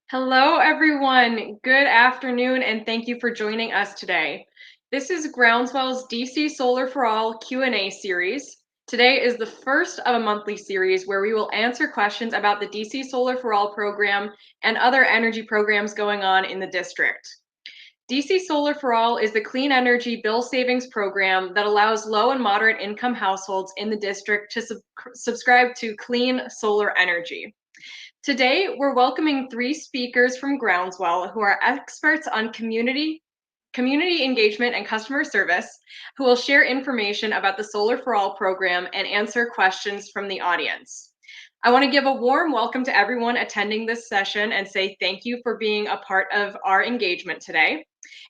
Hello, everyone. Good afternoon, and thank you for joining us today. This is Groundswell's DC Solar for All Q&A series. Today is the first of a monthly series where we will answer questions about the DC Solar for All program and other energy programs going on in the district. DC Solar for All is the clean energy bill savings program that allows low and moderate income households in the district to subscribe to clean solar energy. Today, we're welcoming 3 speakers from Groundswell who are experts on community engagement and customer service, who will share information about the Solar for All program and answer questions from the audience. I want to give a warm welcome to everyone attending this session and say thank you for being a part of our engagement today.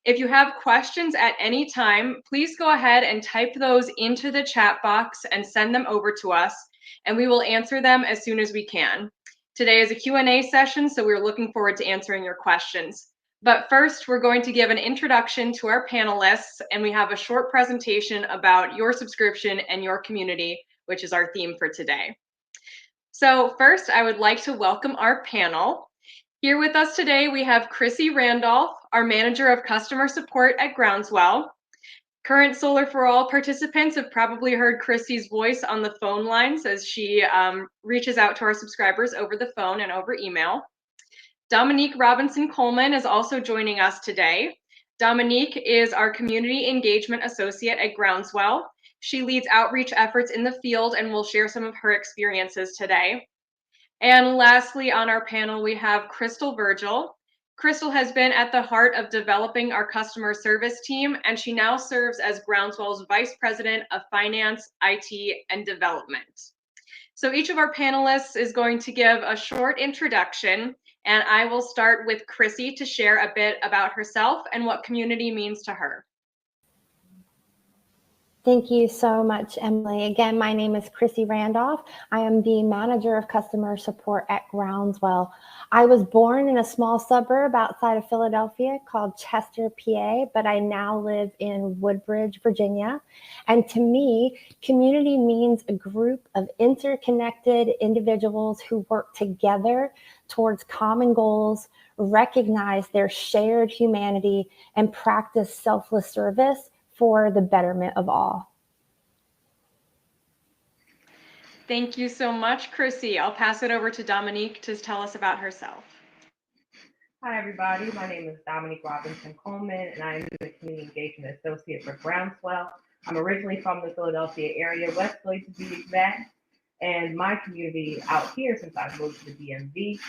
If you have questions at any time, please go ahead and type those into the chat box and send them over to us, and we will answer them as soon as we can. Today is a Q&A session, so we're looking forward to answering your questions. But first, we're going to give an introduction to our panelists, and we have a short presentation about your subscription and your community, which is our theme for today. So first, I would like to welcome our panel. Here with us today, we have Chrissy Randolph, our Manager of Customer Support at Groundswell. Current Solar for All participants have probably heard Chrissy's voice on the phone lines as she reaches out to our subscribers over the phone and over email. Dominique Robinson Coleman is also joining us today. Dominique is our Community Engagement Associate at Groundswell. She leads outreach efforts in the field and will share some of her experiences today. And lastly, on our panel, we have Crystal Virgil. Crystal has been at the heart of developing our customer service team, and she now serves as Groundswell's Vice President of Finance, IT, and Development. So each of our panelists is going to give a short introduction, and I will start with Chrissy to share a bit about herself and what community means to her. Thank you so much, Emily. Again, my name is Chrissy Randolph. I am the Manager of Customer Support at Groundswell. I was born in a small suburb outside of Philadelphia called Chester, PA, but I now live in Woodbridge, Virginia. And to me, community means a group of interconnected individuals who work together towards common goals, recognize their shared humanity, and practice selfless service for the betterment of all. Thank you so much, Chrissy. I'll pass it over to Dominique to tell us about herself. Hi, everybody. My name is Dominique Robinson Coleman, and I am the Community Engagement Associate for Groundswell. I'm originally from the Philadelphia area, West Philly to be exact, and my community out here, since I've moved to the DMV,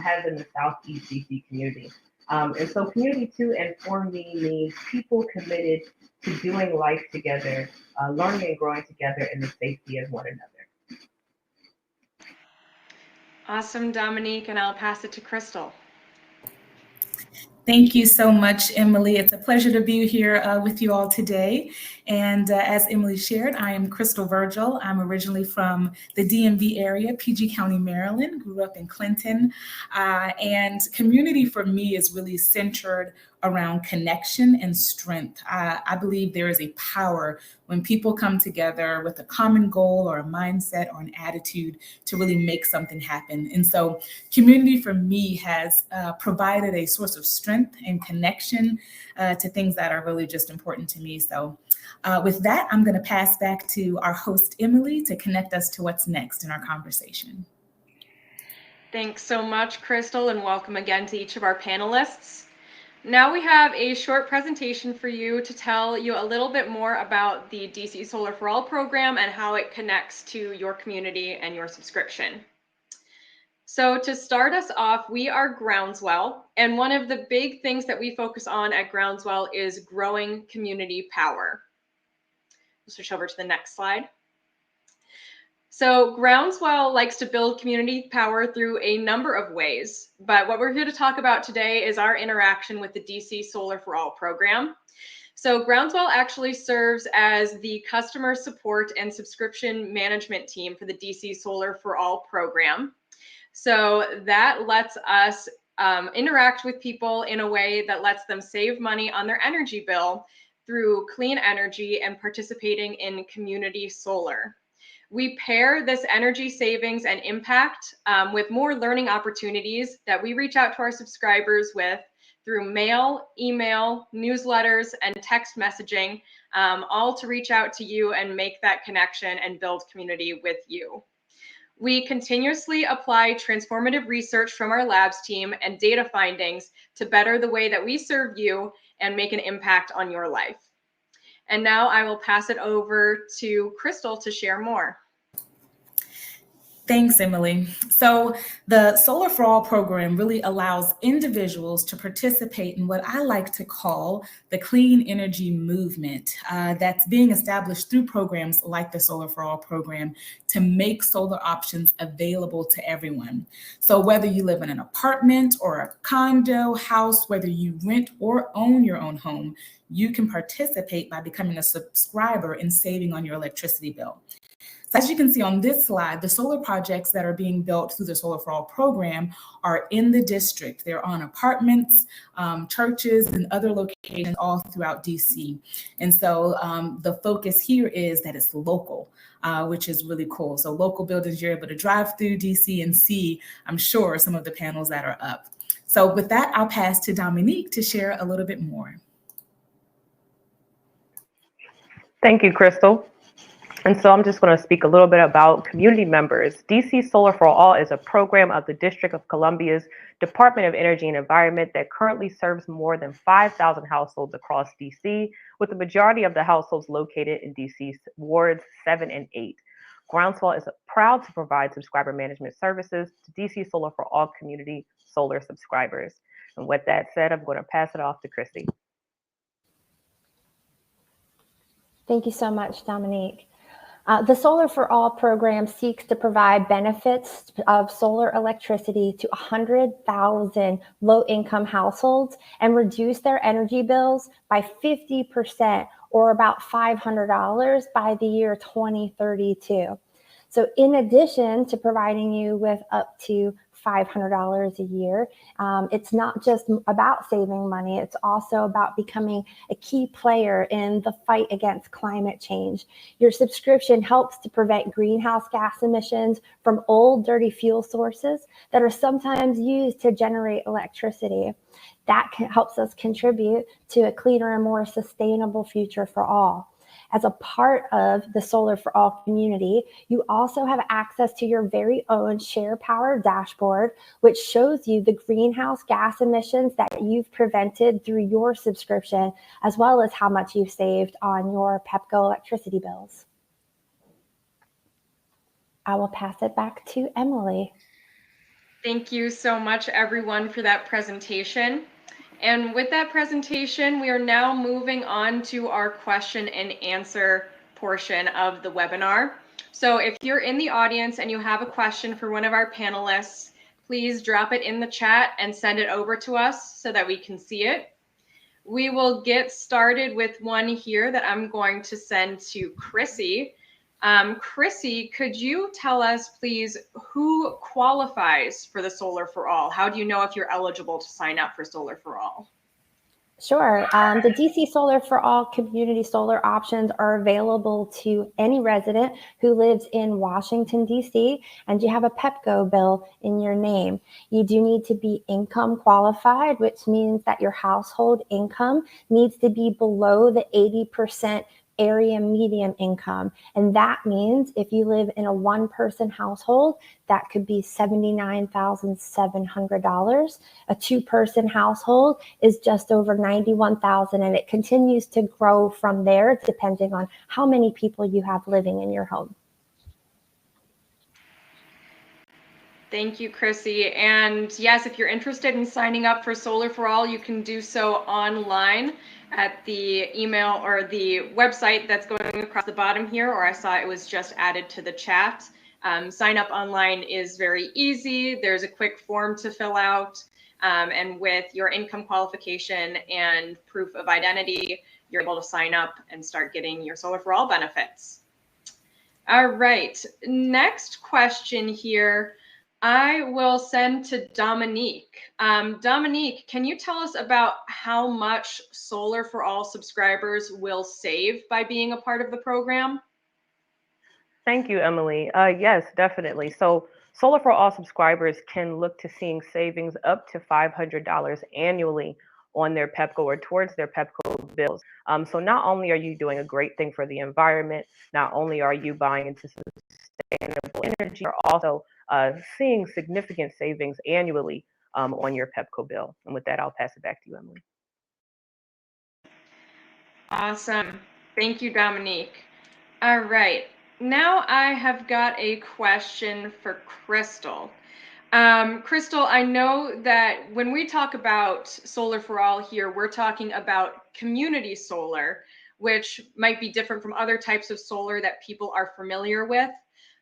has been the Southeast DC community. And so community to and for me means people committed to doing life together, learning and growing together in the safety of one another. Awesome, Dominique, and I'll pass it to Crystal. Thank you so much, Emily. It's a pleasure to be here with you all today. And as Emily shared, I am Crystal Virgil. I'm originally from the DMV area, PG County, Maryland, grew up in Clinton. And community for me is really centered around connection and strength. I believe there is a power when people come together with a common goal or a mindset or an attitude to really make something happen. And so community for me has provided a source of strength and connection to things that are really just important to me. So with that, I'm going to pass back to our host, Emily, to connect us to what's next in our conversation. Thanks so much, Crystal, and welcome again to each of our panelists. Now we have a short presentation for you to tell you a little bit more about the DC Solar for All program and how it connects to your community and your subscription. So to start us off, we are Groundswell, and one of the big things that we focus on at Groundswell is growing community power. Switch over to the next slide. So Groundswell likes to build community power through a number of ways, but what we're here to talk about today is our interaction with the DC Solar for All program. So Groundswell actually serves as the customer support and subscription management team for the DC Solar for All program. So that lets us interact with people in a way that lets them save money on their energy bill through clean energy and participating in community solar. We pair this energy savings and impact with more learning opportunities that we reach out to our subscribers with through mail, email, newsletters, and text messaging, all to reach out to you and make that connection and build community with you. We continuously apply transformative research from our labs team and data findings to better the way that we serve you and make an impact on your life. And now I will pass it over to Crystal to share more. Thanks, Emily. So the Solar for All program really allows individuals to participate in what I like to call the clean energy movement that's being established through programs like the Solar for All program to make solar options available to everyone. So whether you live in an apartment or a condo, house, whether you rent or own your own home, you can participate by becoming a subscriber and saving on your electricity bill. So as you can see on this slide, the solar projects that are being built through the Solar for All program are in the district. They're on apartments, churches, and other locations all throughout DC. And so the focus here is that it's local, which is really cool. So local buildings, you're able to drive through DC and see, I'm sure, some of the panels that are up. So with that, I'll pass to Dominique to share a little bit more. Thank you, Crystal. And so I'm just going to speak a little bit about community members. DC Solar for All is a program of the District of Columbia's Department of Energy and Environment that currently serves more than 5,000 households across DC, with the majority of the households located in DC's wards 7 and 8. Groundswell is proud to provide subscriber management services to DC Solar for All community solar subscribers. And with that said, I'm going to pass it off to Chrissy. Thank you so much, Dominique. The Solar for All program seeks to provide benefits of solar electricity to 100,000 low-income households and reduce their energy bills by 50% or about $500 by the year 2032. So in addition to providing you with up to $500 a year, it's not just about saving money, it's also about becoming a key player in the fight against climate change. Your subscription helps to prevent greenhouse gas emissions from old, dirty fuel sources that are sometimes used to generate electricity. That helps us contribute to a cleaner and more sustainable future for all. As a part of the Solar for All community, you also have access to your very own Share Power dashboard, which shows you the greenhouse gas emissions that you've prevented through your subscription, as well as how much you've saved on your Pepco electricity bills. I will pass it back to Emily. Thank you so much, everyone, for that presentation. And with that presentation, we are now moving on to our question and answer portion of the webinar. So if you're in the audience and you have a question for one of our panelists, please drop it in the chat and send it over to us so that we can see it. We will get started with one here that I'm going to send to Chrissy. Chrissy, could you tell us, please, who qualifies for the Solar for All? How do you know if you're eligible to sign up for Solar for All? Sure. The DC Solar for All community solar options are available to any resident who lives in Washington, DC, and you have a Pepco bill in your name. You do need to be income qualified, which means that your household income needs to be below the 80% area median income. And that means if you live in a one-person household, that could be $79,700. A two-person household is just over $91,000, and it continues to grow from there depending on how many people you have living in your home. Thank you, Chrissy. And yes, if you're interested in signing up for Solar for All, you can do so online at the email or the website that's going across the bottom here, or I saw it was just added to the chat. Sign up online is very easy. There's a quick form to fill out, and with your income qualification and proof of identity, you're able to sign up and start getting your Solar for All benefits. All right, next question here. I will send to Dominique. Dominique, can you tell us about how much Solar for All subscribers will save by being a part of the program? Thank you, Emily. Yes, definitely. So Solar for All subscribers can look to seeing savings up to $500 annually on their PEPCO or towards their PEPCO bills. So not only are you doing a great thing for the environment, not only are you buying into sustainable energy, you're also seeing significant savings annually on your PEPCO bill. And with that, I'll pass it back to you, Emily. Awesome. Thank you, Dominique. All right. Now I have got a question for Crystal. Crystal, I know that when we talk about Solar for All here, we're talking about community solar, which might be different from other types of solar that people are familiar with.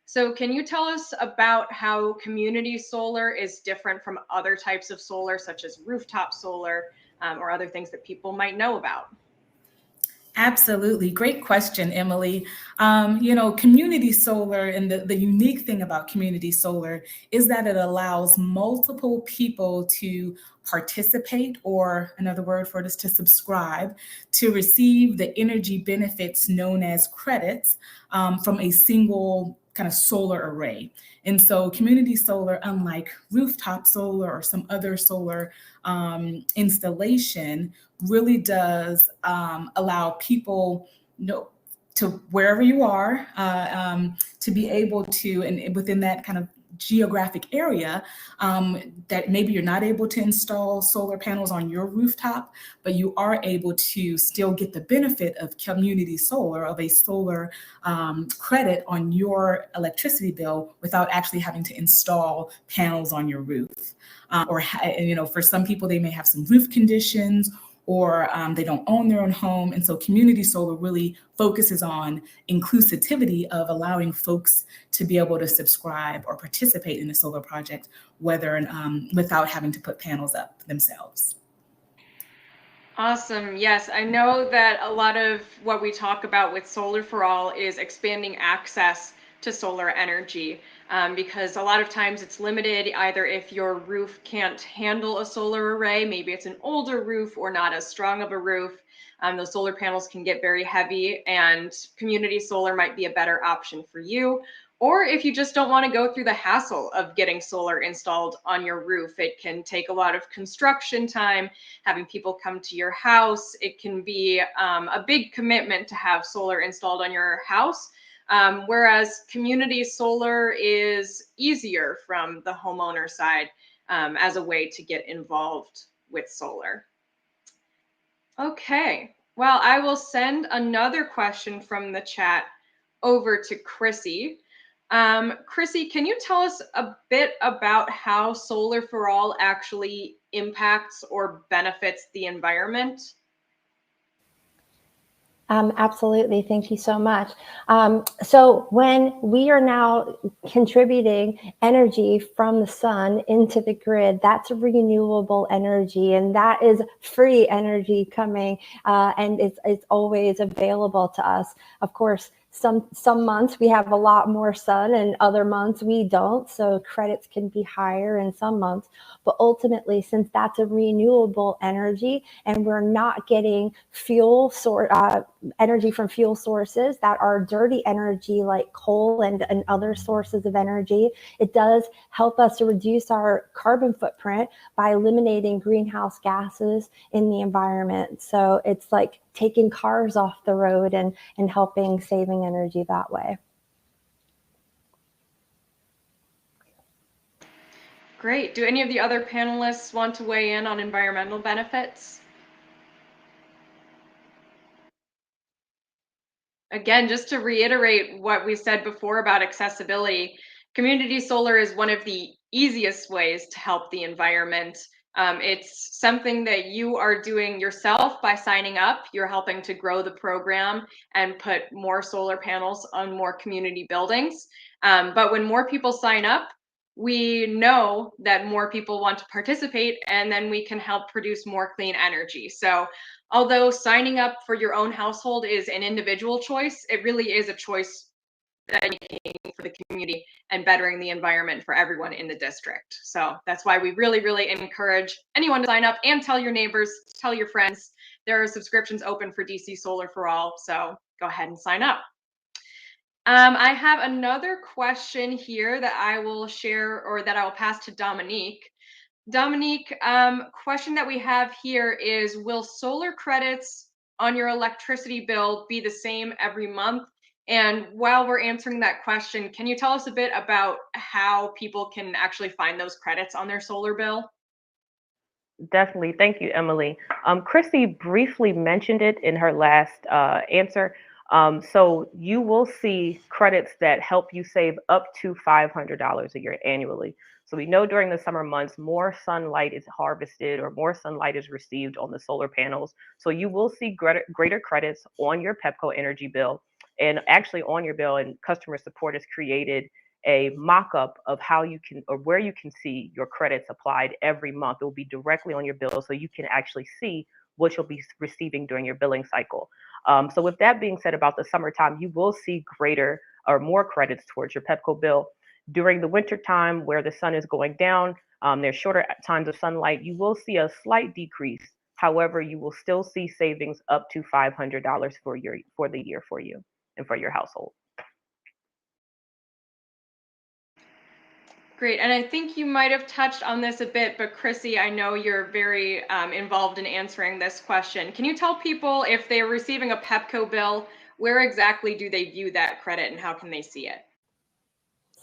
So can you tell us about how community solar is different from other types of solar, such as rooftop solar, or other things that people might know about? Absolutely. Great question, Emily. Community solar, and the unique thing about community solar is that it allows multiple people to participate, or another word for it is to subscribe, to receive the energy benefits known as credits from a single kind of solar array. And so community solar, unlike rooftop solar or some other solar installation, really does allow people, to wherever you are, to be able to, and within that kind of geographic area, that maybe you're not able to install solar panels on your rooftop, but you are able to still get the benefit of community solar, of a solar credit on your electricity bill without actually having to install panels on your roof. For some people, they may have some roof conditions, or they don't own their own home. And so community solar really focuses on inclusivity of allowing folks to be able to subscribe or participate in a solar project, without having to put panels up themselves. Awesome. Yes, I know that a lot of what we talk about with Solar for All is expanding access to solar energy, because a lot of times it's limited, either if your roof can't handle a solar array, maybe it's an older roof or not as strong of a roof. Those solar panels can get very heavy, and community solar might be a better option for you. Or if you just don't want to go through the hassle of getting solar installed on your roof, it can take a lot of construction time, having people come to your house. It can be a big commitment to have solar installed on your house. Whereas community solar is easier from the homeowner side as a way to get involved with solar. Okay, well, I will send another question from the chat over to Chrissy. Chrissy, can you tell us a bit about how Solar for All actually impacts or benefits the environment? Absolutely. Thank you so much. So when we are now contributing energy from the sun into the grid, that's renewable energy, and that is free energy coming, and it's always available to us. Of course, some months we have a lot more sun and other months we don't, so credits can be higher in some months. But ultimately, since that's a renewable energy and we're not getting energy from fuel sources that are dirty energy like coal and other sources of energy, it does help us to reduce our carbon footprint by eliminating greenhouse gases in the environment. So it's like taking cars off the road and helping saving energy that way. Great. Do any of the other panelists want to weigh in on environmental benefits? Again, just to reiterate what we said before about accessibility, community solar is one of the easiest ways to help the environment. It's something that you are doing yourself by signing up. You're helping to grow the program and put more solar panels on more community buildings. But when more people sign up, we know that more people want to participate, and then we can help produce more clean energy. So although signing up for your own household is an individual choice, it really is a choice that you're making for the community and bettering the environment for everyone in the district. So that's why we really, really encourage anyone to sign up and tell your neighbors, tell your friends. There are subscriptions open for DC Solar for All, so go ahead and sign up. I have another question here that I will share, or that I will pass to Dominique. Dominique, question that we have here is, will solar credits on your electricity bill be the same every month? And while we're answering that question, can you tell us a bit about how people can actually find those credits on their solar bill? Definitely. Thank you, Emily. Christy briefly mentioned it in her last answer. So you will see credits that help you save up to $500 a year annually. So we know during the summer months, more sunlight is harvested or more sunlight is received on the solar panels. So you will see greater credits on your Pepco energy bill, and actually on your bill. And customer support has created a mock-up of how you can, or where you can see your credits applied every month. It will be directly on your bill, so you can actually see what you'll be receiving during your billing cycle. So with that being said, about the summertime, you will see greater or more credits towards your Pepco bill. During the winter time, where the sun is going down, there's shorter times of sunlight, you will see a slight decrease. However, you will still see savings up to $500 for the year for you and for your household. Great, and I think you might have touched on this a bit, but Chrissy, I know you're very involved in answering this question. Can you tell people, if they're receiving a Pepco bill, where exactly do they view that credit and how can they see it?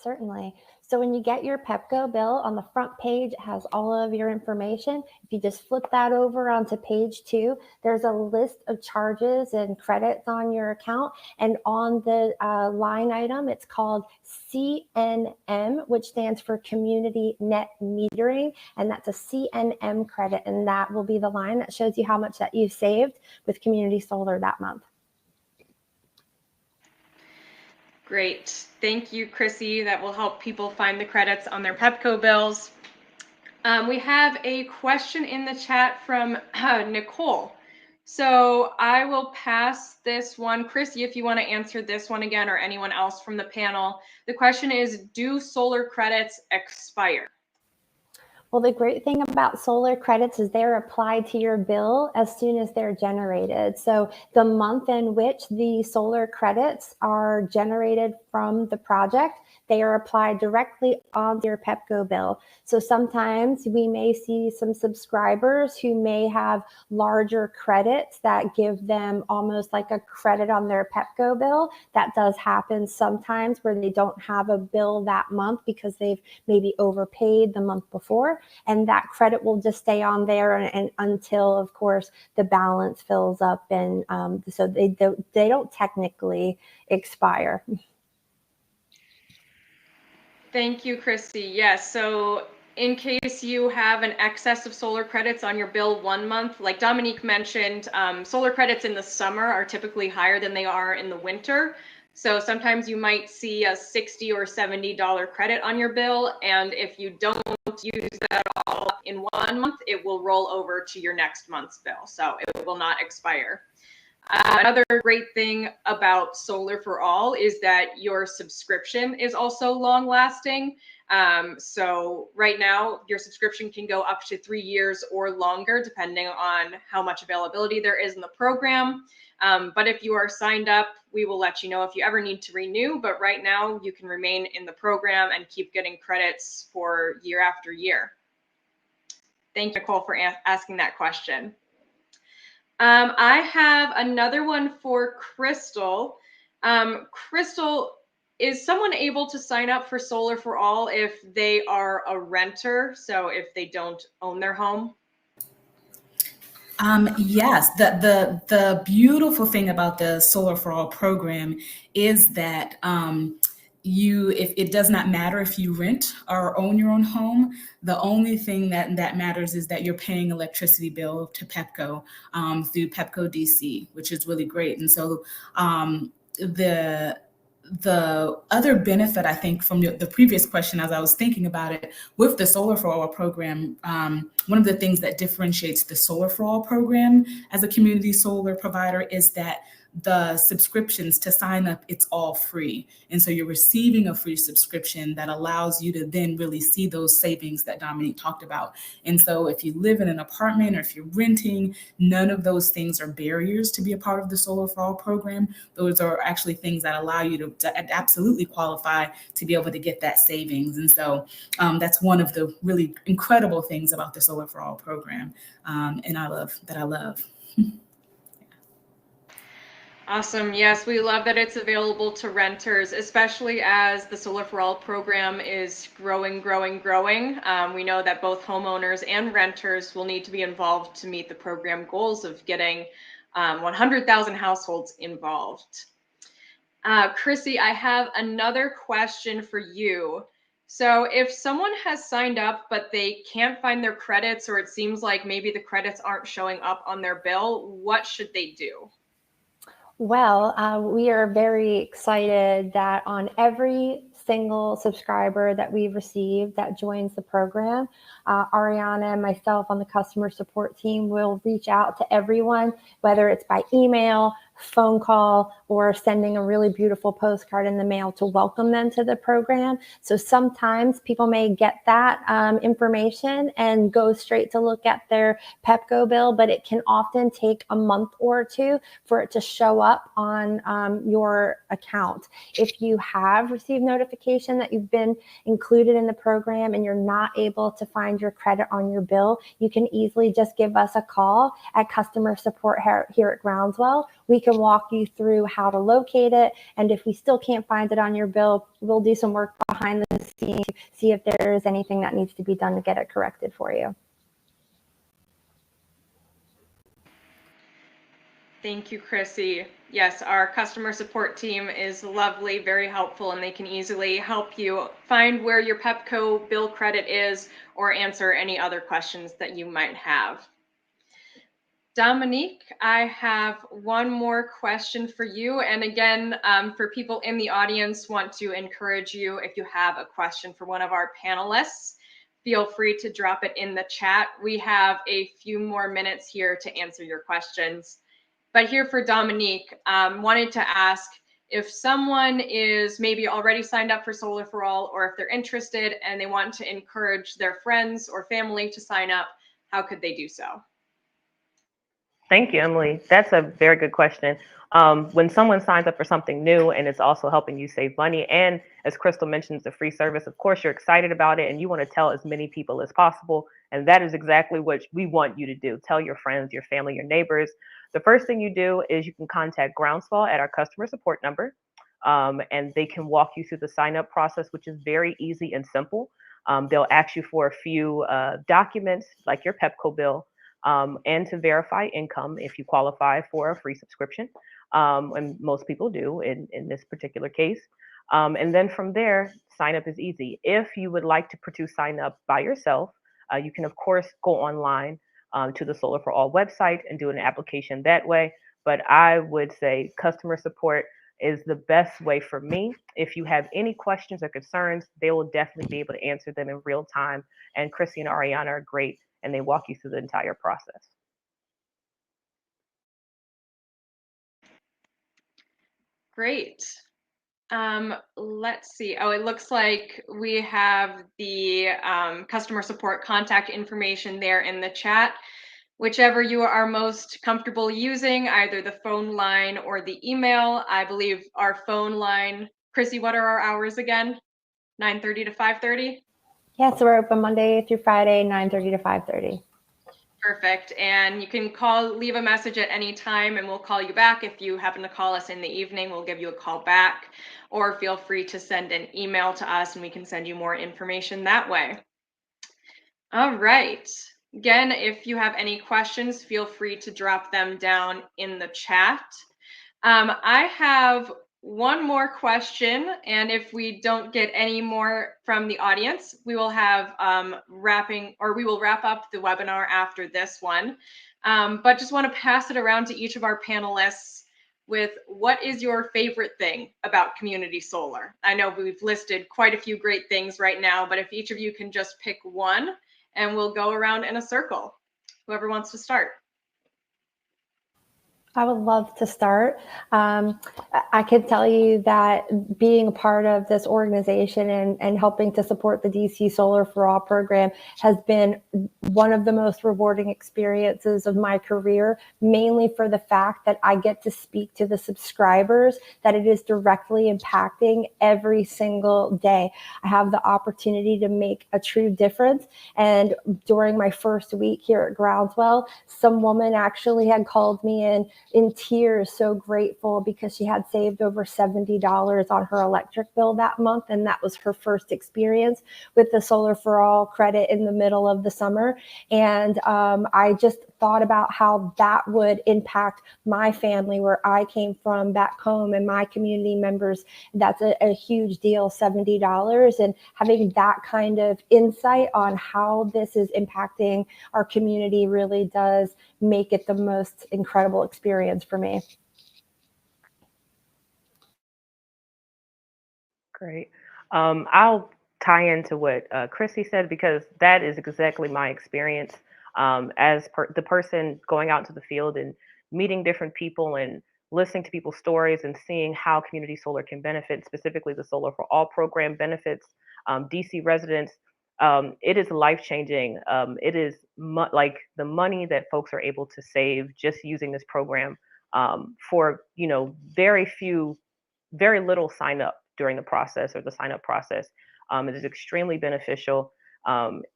Certainly. So when you get your Pepco bill, on the front page, it has all of your information. If you just flip that over onto page 2, there's a list of charges and credits on your account. And on the line item, it's called CNM, which stands for Community Net Metering. And that's a CNM credit. And that will be the line that shows you how much that you've saved with community solar that month. Great. Thank you, Chrissy. That will help people find the credits on their Pepco bills. We have a question in the chat from Nicole. So I will pass this one. Chrissy, if you want to answer this one again, or anyone else from the panel. The question is, do solar credits expire? Well, the great thing about solar credits is they're applied to your bill as soon as they're generated. So the month in which the solar credits are generated from the project, they are applied directly on your Pepco bill. So sometimes we may see some subscribers who may have larger credits that give them almost like a credit on their Pepco bill. That does happen sometimes, where they don't have a bill that month because they've maybe overpaid the month before. And that credit will just stay on there and until, of course, the balance fills up. And so they don't technically expire. Thank you, Chrissy. Yes, so in case you have an excess of solar credits on your bill one month, like Dominique mentioned, solar credits in the summer are typically higher than they are in the winter. So sometimes you might see a $60 or $70 credit on your bill, and if you don't use that all in one month, it will roll over to your next month's bill, so it will not expire. Another great thing about Solar for All is that your subscription is also long lasting. So right now, your subscription can go up to 3 years or longer, depending on how much availability there is in the program. But if you are signed up, we will let you know if you ever need to renew. But right now, you can remain in the program and keep getting credits for year after year. Thank you, Nicole, for asking that question. I have another one for Crystal. Crystal, is someone able to sign up for Solar for All if they are a renter? So if they don't own their home? Yes, the beautiful thing about the Solar for All program is that if it does not matter if you rent or own your own home, the only thing that matters is that you're paying electricity bill to Pepco through Pepco DC, which is really great. And so the the other benefit, I think, from the previous question, as I was thinking about it, with the Solar for All program, one of the things that differentiates the Solar for All program as a community solar provider is that the subscriptions to sign up, it's all free. And so you're receiving a free subscription that allows you to then really see those savings that Dominique talked about. And so if you live in an apartment or if you're renting, none of those things are barriers to be a part of the Solar for All program. Those are actually things that allow you to absolutely qualify to be able to get that savings. And so that's one of the really incredible things about the Solar for All program. And I love. Awesome. Yes, we love that it's available to renters, especially as the Solar for All program is growing. We know that both homeowners and renters will need to be involved to meet the program goals of getting 100,000 households involved. Chrissy, I have another question for you. So if someone has signed up, but they can't find their credits, or it seems like maybe the credits aren't showing up on their bill, what should they do? Well, we are very excited that on every single subscriber that we've received that joins the program, Ariana and myself on the customer support team will reach out to everyone, whether it's by email, phone call, or sending a really beautiful postcard in the mail to welcome them to the program. So sometimes people may get that information and go straight to look at their Pepco bill, but it can often take a month or two for it to show up on your account. If you have received notification that you've been included in the program and you're not able to find your credit on your bill, you can easily just give us a call at customer support here at Groundswell. We can walk you through how to locate it. And if we still can't find it on your bill, we'll do some work behind the scenes to see if there is anything that needs to be done to get it corrected for you. Thank you, Chrissy. Yes, our customer support team is lovely, very helpful, and they can easily help you find where your Pepco bill credit is or answer any other questions that you might have. Dominique, I have one more question for you. And again, for people in the audience, want to encourage you, if you have a question for one of our panelists, feel free to drop it in the chat. We have a few more minutes here to answer your questions. But here for Dominique, wanted to ask if someone is maybe already signed up for Solar for All, or if they're interested and they want to encourage their friends or family to sign up, how could they do so? Thank you, Emily. That's a very good question. When someone signs up for something new and it's also helping you save money, and as Crystal mentions, the free service, of course, you're excited about it and you want to tell as many people as possible. And that is exactly what we want you to do. Tell your friends, your family, your neighbors. The first thing you do is you can contact Groundswell at our customer support number, and they can walk you through the sign up process, which is very easy and simple. They'll ask you for a few documents like your Pepco bill, and to verify income if you qualify for a free subscription. And most people do in this particular case. And then from there, sign up is easy. If you would like to sign up by yourself, you can, of course, go online to the Solar for All website and do an application that way. But I would say customer support is the best way for me. If you have any questions or concerns, they will definitely be able to answer them in real time. And Chrissy and Ariana are great, and they walk you through the entire process. Great. Let's see. Oh, it looks like we have the customer support contact information there in the chat. Whichever you are most comfortable using, either the phone line or the email. I believe our phone line, Chrissy, what are our hours again? 9:30 to 5:30? Yeah, so we're open Monday through Friday, 9:30 to 5:30. Perfect. And you can leave a message at any time and we'll call you back. If you happen to call us in the evening, we'll give you a call back, or feel free to send an email to us and we can send you more information that way. All right. Again, if you have any questions, feel free to drop them down in the chat. I have one more question, and if we don't get any more from the audience, we will have we will wrap up the webinar after this one. But just want to pass it around to each of our panelists with what is your favorite thing about community solar? I know we've listed quite a few great things right now, but if each of you can just pick one, and we'll go around in a circle. Whoever wants to start. I would love to start. I can tell you that being a part of this organization and helping to support the DC Solar for All program has been one of the most rewarding experiences of my career, mainly for the fact that I get to speak to the subscribers that it is directly impacting every single day. I have the opportunity to make a true difference. And during my first week here at Groundswell, some woman actually had called me in tears, so grateful because she had saved over $70 on her electric bill that month. And that was her first experience with the Solar for All credit in the middle of the summer. And I just thought about how that would impact my family where I came from back home and my community members. That's a huge deal, $70. And having that kind of insight on how this is impacting our community really does make it the most incredible experience for me. Great. I'll tie into what Chrissy said, because that is exactly my experience as the person going out into the field and meeting different people and listening to people's stories and seeing how community solar can benefit, specifically the Solar for All program benefits DC residents. It is life-changing. It is like the money that folks are able to save just using this program for, very little sign up during the process or the sign up process. It is extremely beneficial.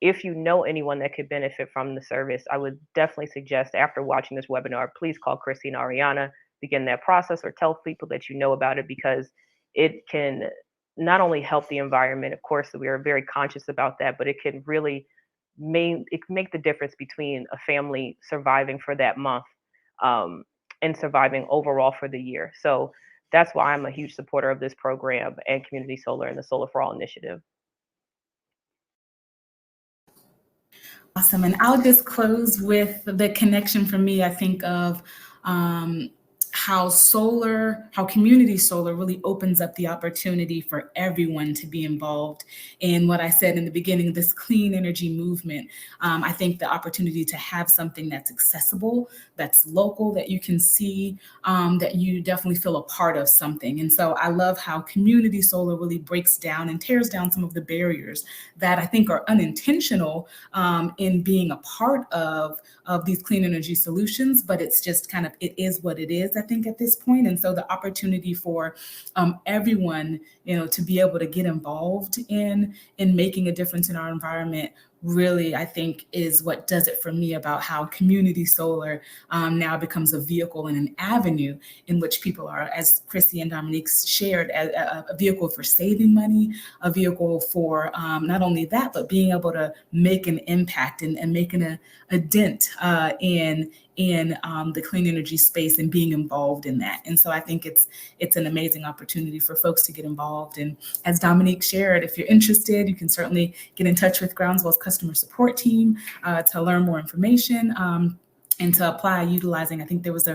If you know anyone that could benefit from the service, I would definitely suggest, after watching this webinar, please call Chrissy and Ariana, begin that process, or tell people that you know about it, because it can not only help the environment, of course, we are very conscious about that, but it can really make the difference between a family surviving for that month and surviving overall for the year. So that's why I'm a huge supporter of this program and community solar and the Solar for All initiative. Awesome. And I'll just close with the connection for me. I think of how community solar really opens up the opportunity for everyone to be involved in what I said in the beginning, this clean energy movement. I think the opportunity to have something that's accessible, that's local, that you can see, that you definitely feel a part of something. And so I love how community solar really breaks down and tears down some of the barriers that I think are unintentional in being a part of these clean energy solutions, but it's just kind of, it is what it is, I think, at this point. And so the opportunity for everyone, to be able to get involved in making a difference in our environment really, I think, is what does it for me about how community solar now becomes a vehicle and an avenue in which people are, as Chrissy and Dominique shared, a vehicle for saving money, a vehicle for not only that, but being able to make an impact and making a dent in the clean energy space and being involved in that. And so I think it's an amazing opportunity for folks to get involved. And as Dominique shared, if you're interested, you can certainly get in touch with Groundswell's customer support team to learn more information. And to apply utilizing, I think there was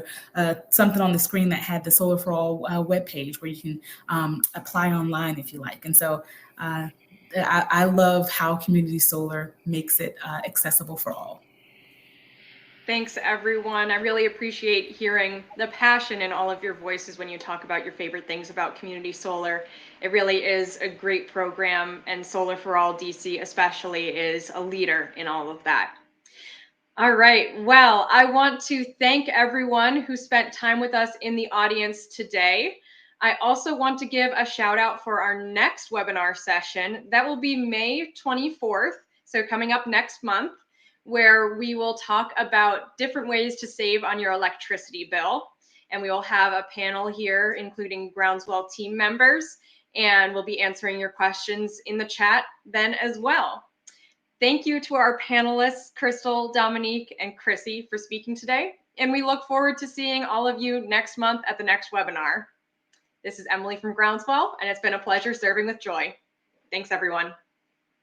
something on the screen that had the Solar for All webpage where you can apply online if you like. And so I love how community solar makes it accessible for all. Thanks, everyone. I really appreciate hearing the passion in all of your voices when you talk about your favorite things about community solar. It really is a great program, and Solar for All DC especially is a leader in all of that. All right. Well, I want to thank everyone who spent time with us in the audience today. I also want to give a shout out for our next webinar session. That will be May 24th, so coming up next month. where we will talk about different ways to save on your electricity bill. And we will have a panel here, including Groundswell team members, and we'll be answering your questions in the chat then as well. Thank you to our panelists, Crystal, Dominique, and Chrissy, for speaking today. And we look forward to seeing all of you next month at the next webinar. This is Emily from Groundswell, and it's been a pleasure serving with Joy. Thanks, everyone.